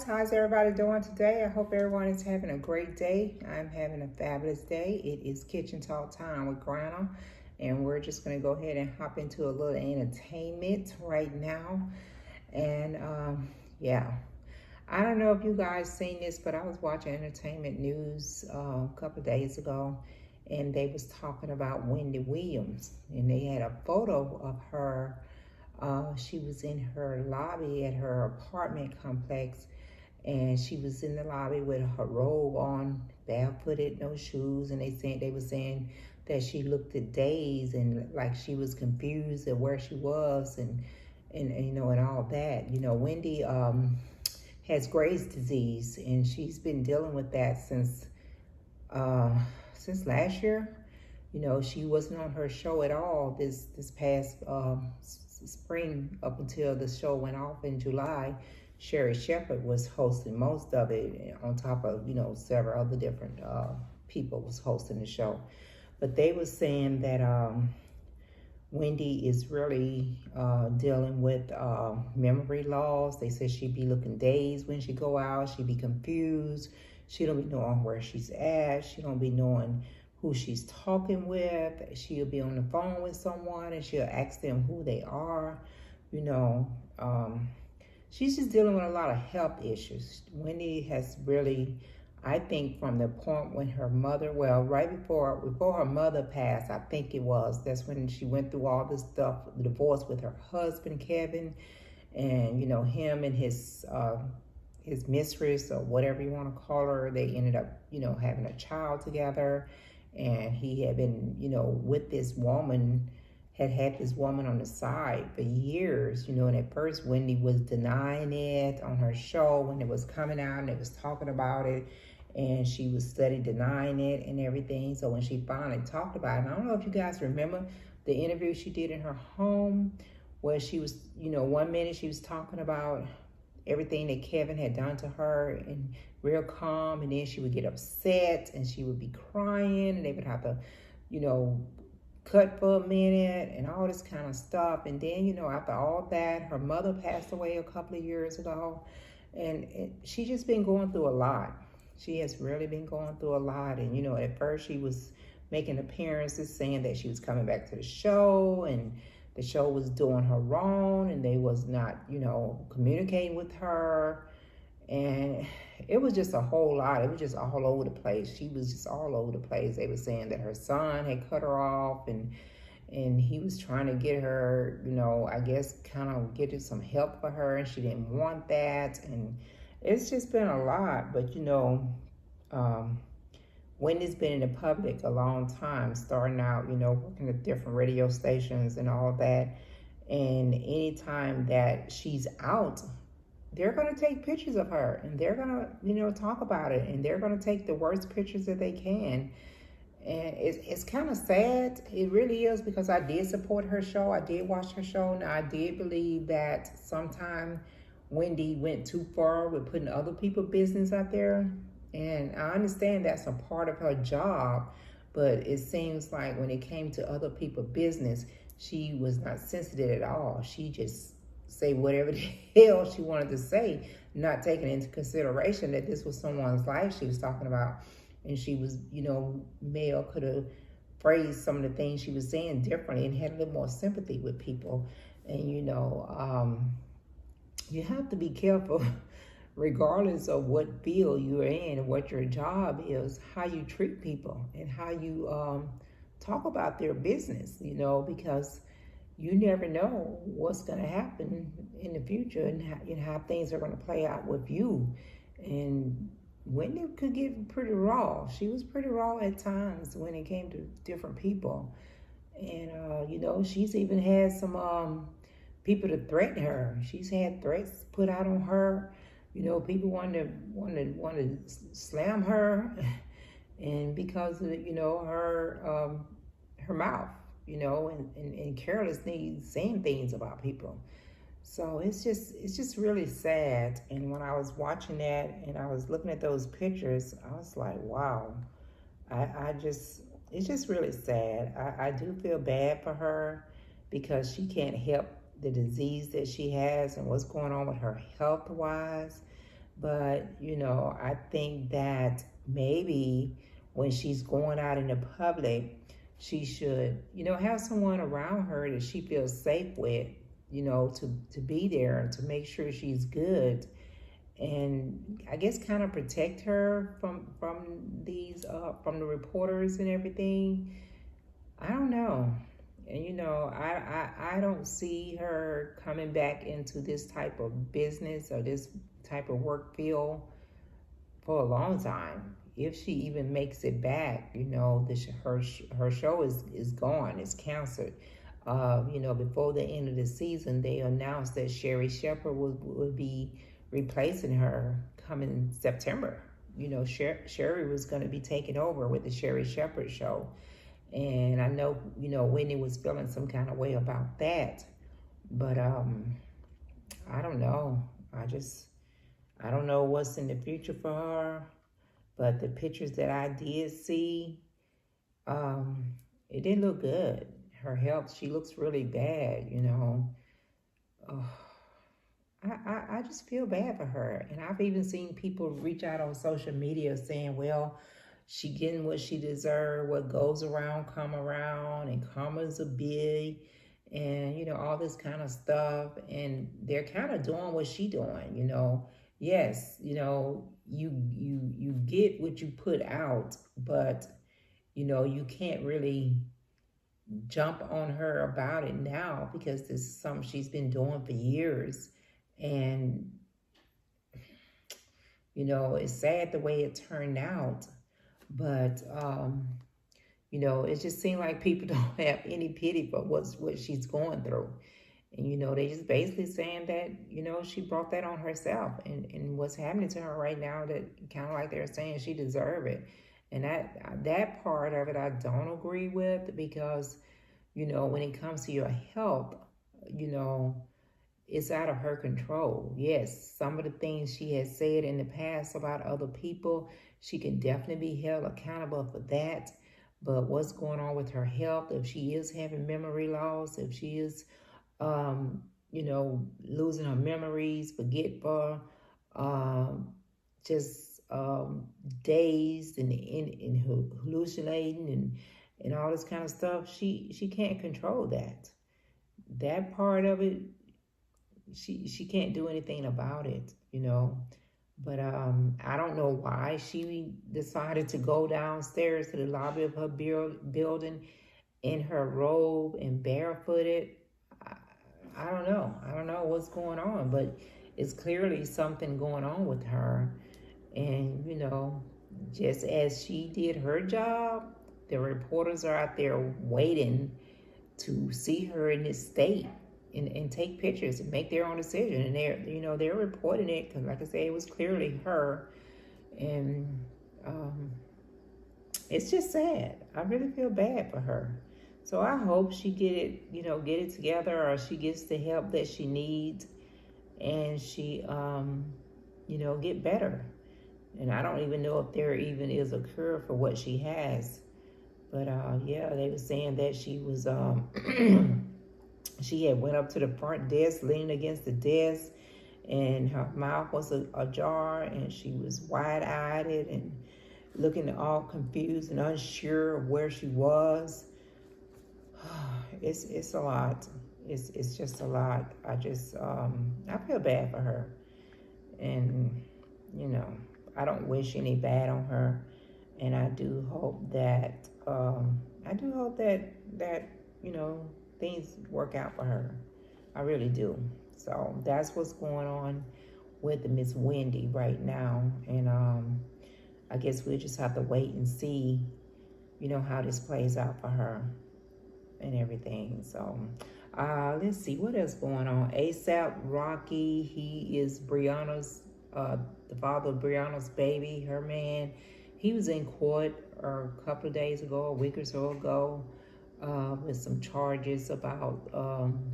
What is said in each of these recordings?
how's everybody doing today? I hope everyone is having a great day. I'm having a fabulous day. It is Kitchen Talk time with Granna, and we're just going to go ahead and hop into a little entertainment right now. And yeah, I don't know if you guys seen this, but I was watching entertainment news a couple of days ago, and they was talking about Wendy Williams, and they had a photo of her. She was in her lobby at her apartment complex, and she was in the lobby with her robe on, barefooted, no shoes, and they were saying that she looked dazed and like she was confused at where she was, and you know, and all that. You know, Wendy has Graves' disease, and she's been dealing with that since last year. You know, she wasn't on her show at all this past spring up until the show went off in July. Sherry Shepherd was hosting most of it, on top of, you know, several other different people was hosting the show. But they were saying that Wendy is really dealing with memory loss. They said she'd be looking dazed when she go out. She'd be confused. She don't be knowing where she's at. She don't be knowing who she's talking with. She'll be on the phone with someone and she'll ask them who they are. You know, she's just dealing with a lot of health issues. Wendy has really, I think, from the point when her mother, well, right before her mother passed, I think it was, that's when she went through all this stuff, the divorce with her husband, Kevin, and, you know, him and his mistress, or whatever you want to call her, they ended up, you know, having a child together. And he had been, you know, with this woman, had this woman on the side for years, you know, and at first Wendy was denying it on her show when it was coming out and they was talking about it, and she was steady denying it and everything. So when she finally talked about it, and I don't know if you guys remember the interview she did in her home, where she was, you know, one minute she was talking about everything that Kevin had done to her and real calm, and then she would get upset and she would be crying, and they would have to, you know, cut for a minute and all this kind of stuff. And then, you know, after all that, her mother passed away a couple of years ago, and she just been going through a lot. She has really been going through a lot. And, you know, at first she was making appearances saying that she was coming back to the show, and the show was doing her wrong, and they was not, you know, communicating with her. And it was just a whole lot. It was just all over the place. She was just all over the place. They were saying that her son had cut her off, and he was trying to get her, you know, I guess kind of get some help for her, and she didn't want that. And it's just been a lot. But, you know, Wendy's been in the public a long time, starting out, you know, working at different radio stations and all that. And anytime that she's out, they're going to take pictures of her, and they're going to, you know, talk about it, and they're going to take the worst pictures that they can. And it's kind of sad. It really is, because I did support her show. I did watch her show. Now, I did believe that sometime Wendy went too far with putting other people's business out there. And I understand that's a part of her job, but it seems like when it came to other people's business, she was not sensitive at all. She just say whatever the hell she wanted to say, not taking into consideration that this was someone's life she was talking about. And she was, you know, Mel could have phrased some of the things she was saying differently and had a little more sympathy with people. And, you know, you have to be careful, regardless of what field you're in and what your job is, how you treat people and how you talk about their business, you know, because you never know what's going to happen in the future, and how things are going to play out with you. And Wendy could get pretty raw. She was pretty raw at times when it came to different people. And, you know, she's even had some people to threaten her. She's had threats put out on her. You know, people want to slam her, and because of, you know, her mouth, you know, and carelessly saying things about people. So it's just really sad. And when I was watching that and I was looking at those pictures, I was like, wow. It's just really sad. I do feel bad for her, because she can't help the disease that she has and what's going on with her health-wise. But, I think that maybe when she's going out in the public, she should, have someone around her that she feels safe with, to be there and to make sure she's good, and I guess kind of protect her from the reporters and everything. I don't know. And I don't see her coming back into this type of business or this type of work field for a long time. If she even makes it back, her show is gone. It's canceled. Before the end of the season, they announced that Sherry Shepherd would be replacing her coming September. Sherry was going to be taking over with the Sherry Shepherd show. And I know, Whitney was feeling some kind of way about that. But I don't know. I don't know what's in the future for her. But the pictures that I did see, um, it didn't look good. Her health, she looks really bad. Oh, I just feel bad for her. And I've even seen people reach out on social media saying, well, she getting what she deserved, what goes around come around, and karma's a big, and all this kind of stuff. And they're kind of doing what she doing. Yes, you get what you put out, but you can't really jump on her about it now, because this is something she's been doing for years. And it's sad the way it turned out. But it just seemed like people don't have any pity for what she's going through. And they just basically saying that she brought that on herself, and what's happening to her right now, that kind of like they're saying she deserved it. And that part of it I don't agree with, because when it comes to your health, it's out of her control. Yes, some of the things she has said in the past about other people, she can definitely be held accountable for that. But what's going on with her health, if she is having memory loss, if she is, losing her memories, forgetful, just dazed and hallucinating and all this kind of stuff, she can't control that. That part of it, she can't do anything about it. But I don't know why she decided to go downstairs to the lobby of her building in her robe and barefooted. I don't know. I don't know what's going on, but it's clearly something going on with her. And just as she did her job, the reporters are out there waiting to see her in this state, and take pictures and make their own decision. And they're reporting it, because like I say, it was clearly her. And it's just sad. I really feel bad for her. So I hope she get it together, or she gets the help that she needs, and she get better. And I don't even know if there even is a cure for what she has. But yeah, they were saying that she was she had went up to the front desk, leaning against the desk, and her mouth was ajar, and she was wide-eyed and looking all confused and unsure of where she was. It's a lot. It's just a lot. I feel bad for her, and I don't wish any bad on her, and I do hope that things work out for her. I really do. So that's what's going on with Miss Wendy right now, and I guess we'll just have to wait and see, how this plays out for her and everything. So let's see what else going on. ASAP Rocky, he is Brianna's the father of Brianna's baby, her man. He was in court a couple of days ago, a week or so ago, with some charges about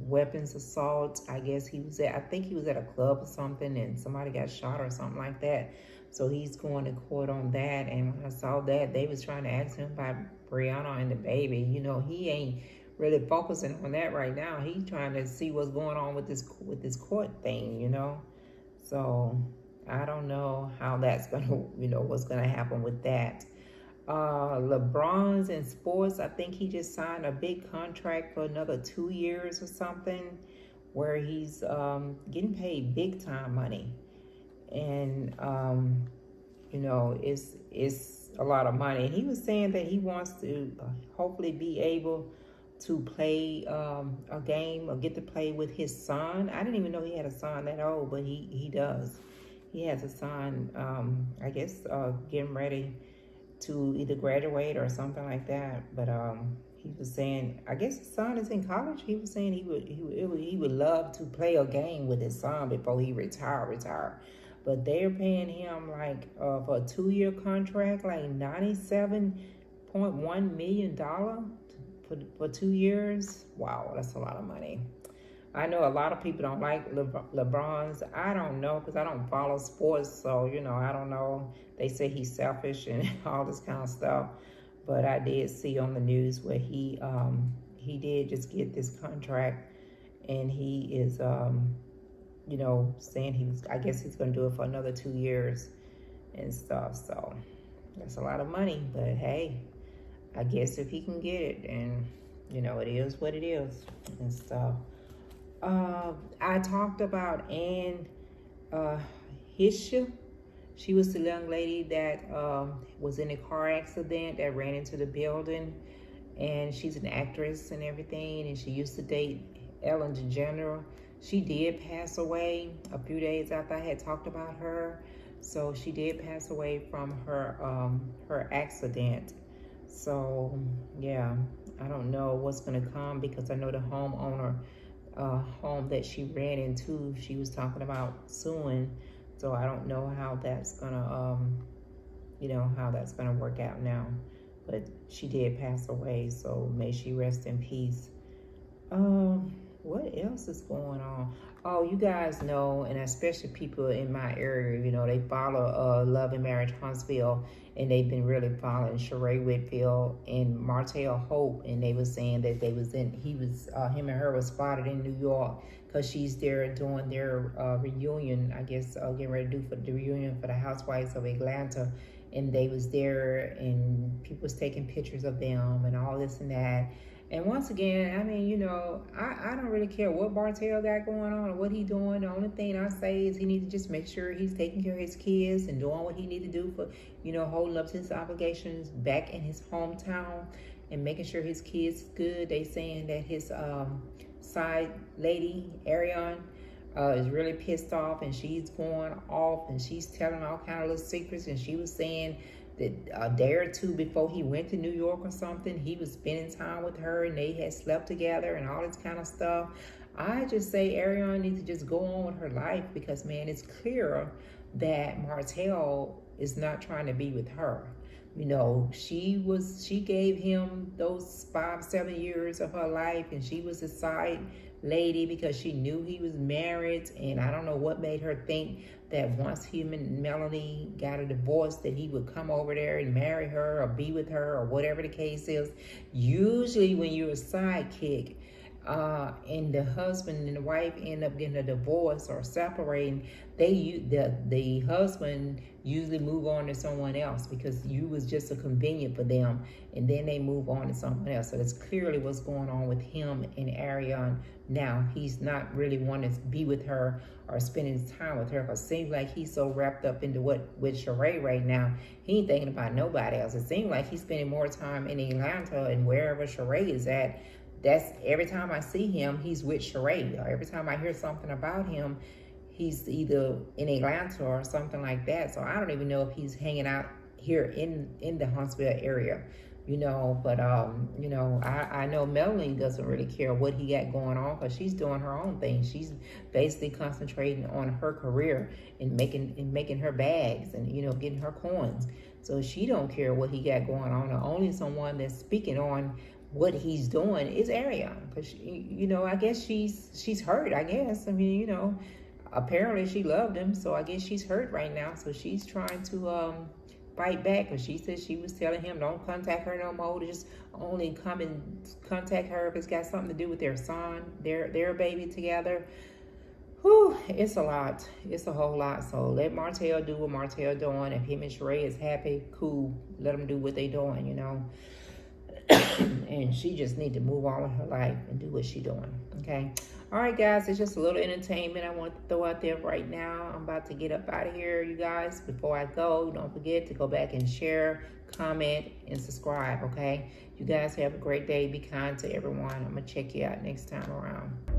weapons assault. I think he was at a club or something, and somebody got shot or something like that. So he's going to court on that. And when I saw that, they was trying to ask him about Brianna and the baby. He ain't really focusing on that right now. He's trying to see what's going on with this court thing. So I don't know. that's gonna, what's gonna happen with that. LeBron's in sports. I think he just signed a big contract for another 2 years or something, where he's getting paid big time money, and it's a lot of money. And he was saying that he wants to hopefully be able to play a game or get to play with his son. I didn't even know he had a son that old, but he does. He has a son, I guess, getting ready to either graduate or something like that. But he was saying, I guess his son is in college. He was saying he would love to play a game with his son before he retire. But they're paying him like for a 2-year contract, like $97.1 million for 2 years. Wow, that's a lot of money. I know a lot of people don't like LeBron's. I don't know, because I don't follow sports, so I don't know. They say he's selfish and all this kind of stuff, but I did see on the news where he did just get this contract, and he is saying I guess he's going to do it for another 2 years and stuff. So that's a lot of money, but hey, I guess if he can get it, and it is what it is and stuff. I talked about Anne Hisha. She was the young lady that was in a car accident that ran into the building, and she's an actress and everything, and she used to date Ellen DeGeneres. She did pass away a few days after I had talked about her. So she did pass away from her accident. So yeah, I don't know what's gonna come, because I know the homeowner home that she ran into, she was talking about suing. So I don't know how that's gonna work out now. But she did pass away, so may she rest in peace. What else is going on? Oh, you guys know, and especially people in my area, they follow Love and Marriage Huntsville, and they've been really following Sheree Whitfield and Martell Hope, and they were saying that him and her was spotted in New York, because she's there doing their reunion, I guess, getting ready to do for the reunion for the Housewives of Atlanta, and they was there, and people was taking pictures of them and all this and that. And once again, I mean, I don't really care what Bartell got going on or what he doing. The only thing I say is he needs to just make sure he's taking care of his kids and doing what he need to do for, holding up to his obligations back in his hometown and making sure his kids good. They saying that his side lady, Ariane, is really pissed off, and she's going off, and she's telling all kind of little secrets, and she was saying that a day or two before he went to New York or something, he was spending time with her, and they had slept together and all this kind of stuff. I just say Ariane needs to just go on with her life, because man, it's clear that Martell is not trying to be with her. She gave him those 5-7 years of her life, and she was a side lady because she knew he was married, and I don't know what made her think that once him and Melanie got a divorce that he would come over there and marry her or be with her or whatever the case is. Usually when you're a sidekick and the husband and the wife end up getting a divorce or separating, the husband usually move on to someone else, because you was just a convenient for them, and then they move on to someone else. So that's clearly what's going on with him and Ariane now. He's not really wanting to be with her or spending time with her, because it seems like he's so wrapped up into with Sheree right now, he ain't thinking about nobody else. It seems like he's spending more time in Atlanta and wherever Sheree is at. That's every time I see him, he's with Sheree. Or every time I hear something about him, he's either in Atlanta or something like that. So I don't even know if he's hanging out here in the Huntsville area, but I know Melanie doesn't really care what he got going on, because she's doing her own thing. She's basically concentrating on her career and making her bags and getting her coins. So she don't care what he got going on. The only someone that's speaking on what he's doing is Ariane, because I guess she's hurt. I guess, I mean, apparently she loved him, so I guess she's hurt right now. So she's trying to fight back, because she said she was telling him don't contact her no more, just only come and contact her if it's got something to do with their son, their baby together. Whew, it's a lot. It's a whole lot. So let Martell do what Martell doing. If him and Sheree is happy, cool. Let them do what they doing, you know. And she just need to move on with her life and do what she doing. Okay. All right, guys. It's just a little entertainment I want to throw out there right now. I'm about to get up out of here, you guys. Before I go, don't forget to go back and share, comment, and subscribe. Okay. You guys have a great day. Be kind to everyone. I'm gonna check you out next time around.